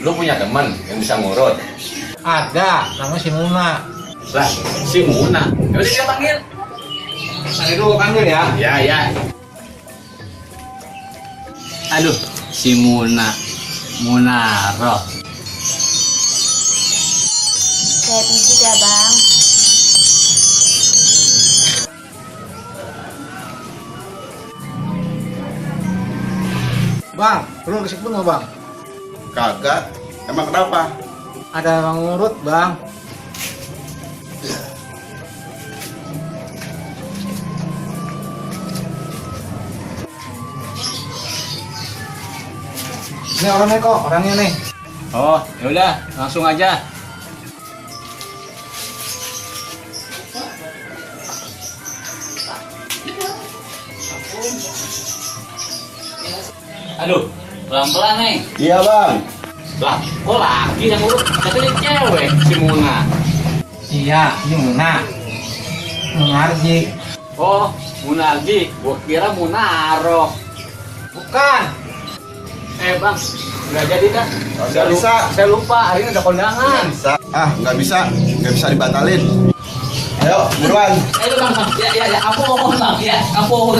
lu punya teman yang bisa ngurut? Ada, namanya si Muna. Lah, si Muna. Ya udah kita panggil. Nanti dulu panggil ya. Ya, ya. Aduh, si Munaro. Saya pijit ya bang. Bang, perlu resik pun nggak bang? Kagak. Emang kenapa? Ada yang ngurut bang. Ini orangnya kok, orangnya nih. Oh, ya udah, langsung aja. Aduh, pelan-pelan nih. Iya bang. Lah, kok laki yang urut? Katanya cewek, si Muna. Iya, ini Muna. Munarji. Oh, Munarji. Gua kira Munaro. Bukan. Bang, nggak jadi kan? Nggak bisa. Saya lupa, hari ini ada kondangan. Bisa. Nggak bisa dibatalin. Ayo, buruan. Ayo bang, ya, aku mohon bang, ya, aku mohon.